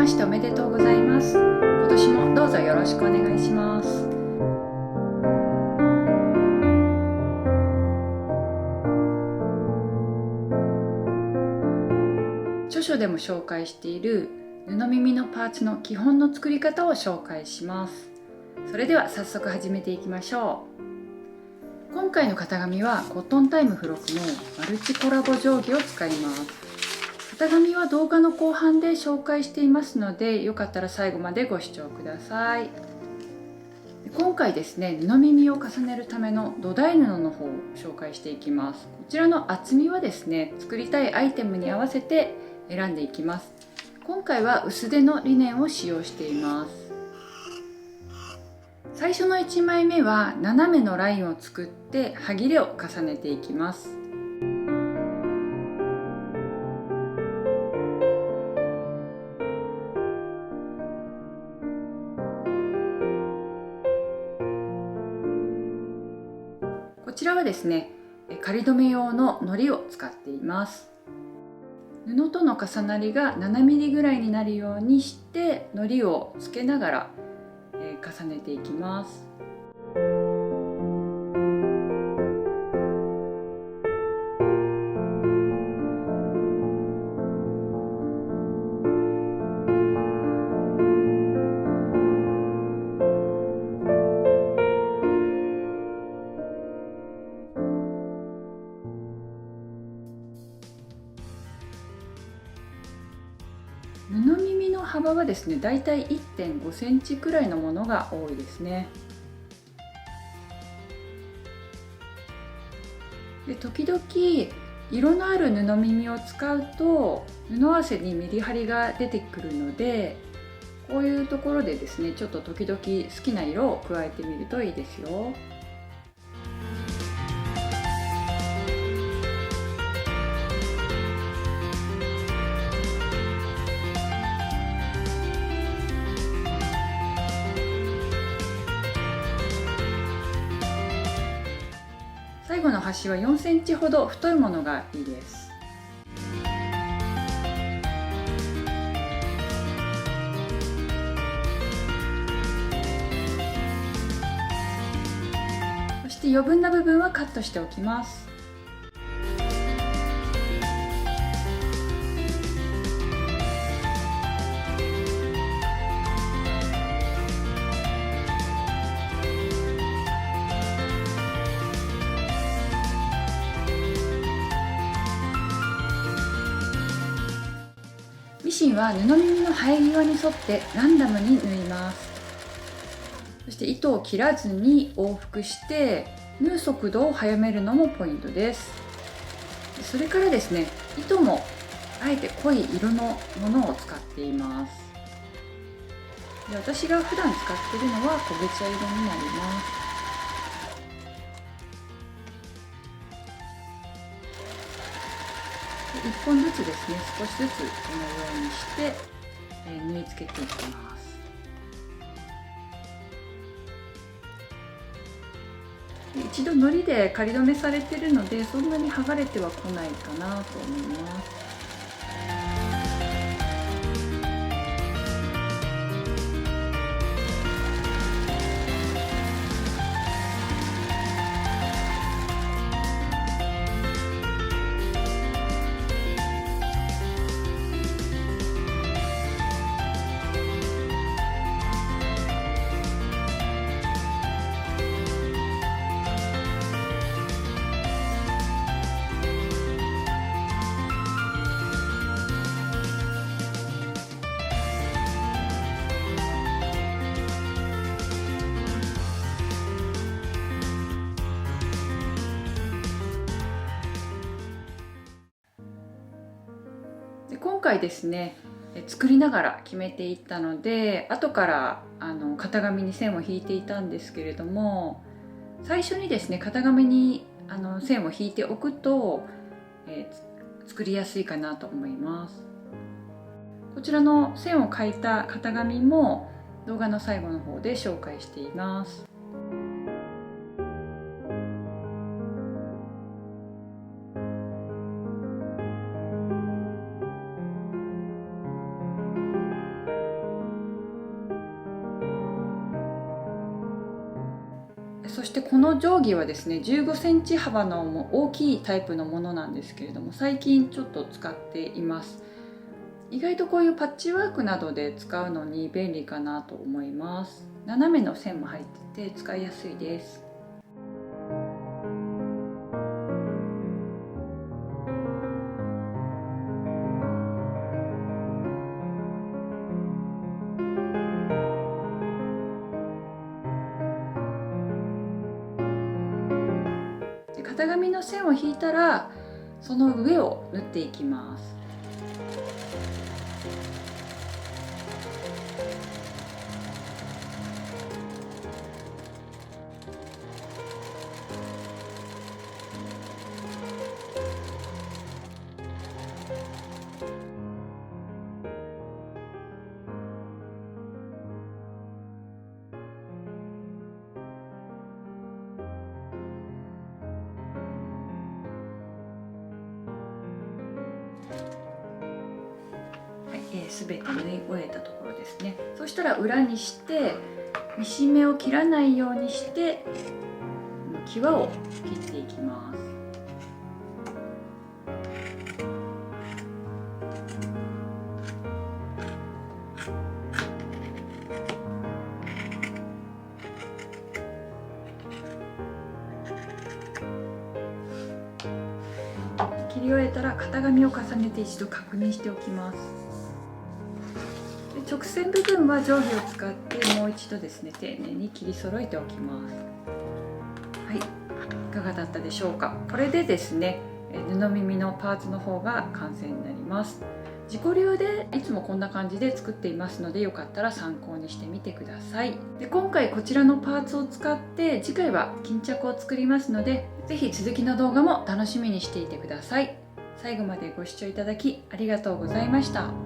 ましておめでとうございます。今年もどうぞよろしくお願いします。著書でも紹介している布耳のパーツの基本の作り方を紹介します。それでは早速始めていきましょう。今回の型紙はコットンタイム付録のマルチコラボ定規を使います。型紙は動画の後半で紹介していますので、よかったら最後までご視聴ください。今回ですね、布耳を重ねるための土台布の方を紹介していきます。こちらの厚みはですね、作りたいアイテムに合わせて選んでいきます。今回は薄手のリネンを使用しています。最初の1枚目は斜めのラインを作って歯切れを重ねていきます。こちらはですね、仮留め用の糊を使っています。布との重なりが7ミリぐらいになるようにして糊をつけながら重ねていきます。布耳の幅はですね、だいたい 1.5 センチくらいのものが多いですね。で、時々色のある布耳を使うと布合わせにメリハリが出てくるので、こういうところでですね、ちょっと時々好きな色を加えてみるといいですよ。最後の端は4センチほど太いものがいいです。そして余分な部分はカットしておきます。ミシンは布耳の生え際に沿ってランダムに縫います。そして糸を切らずに往復して縫う速度を速めるのもポイントです。それからですね、糸もあえて濃い色のものを使っています。で、私が普段使っているのは焦げ茶色になります。1本ずつですね、少しずつこのようにして、縫い付けていきます。一度糊で仮留めされているので、そんなに剥がれてはこないかなと思います。で、今回ですね、作りながら決めていったので、後から型紙に線を引いていたんですけれども、最初にですね、型紙に線を引いておくと、作りやすいかなと思います。こちらの線を描いた型紙も動画の最後の方で紹介しています。そしてこの定規はですね15センチ幅の大きいタイプのものなんですけれども、最近ちょっと使っています。意外とこういうパッチワークなどで使うのに便利かなと思います。斜めの線も入ってて使いやすいです。型紙の線を引いたらその上を縫っていきます。すべて縫い終えたところですね。そしたら裏にしてミシン目を切らないようにして際を切っていきます。切り終えたら型紙を重ねて一度確認しておきます。直線部分は定規を使ってもう一度ですね丁寧に切り揃えておきます。はい、いかがだったでしょうか。これでですね布耳のパーツの方が完成になります。自己流でいつもこんな感じで作っていますので、よかったら参考にしてみてください。で今回こちらのパーツを使って次回は巾着を作りますので、是非続きの動画も楽しみにしていてください。最後までご視聴いただきありがとうございました。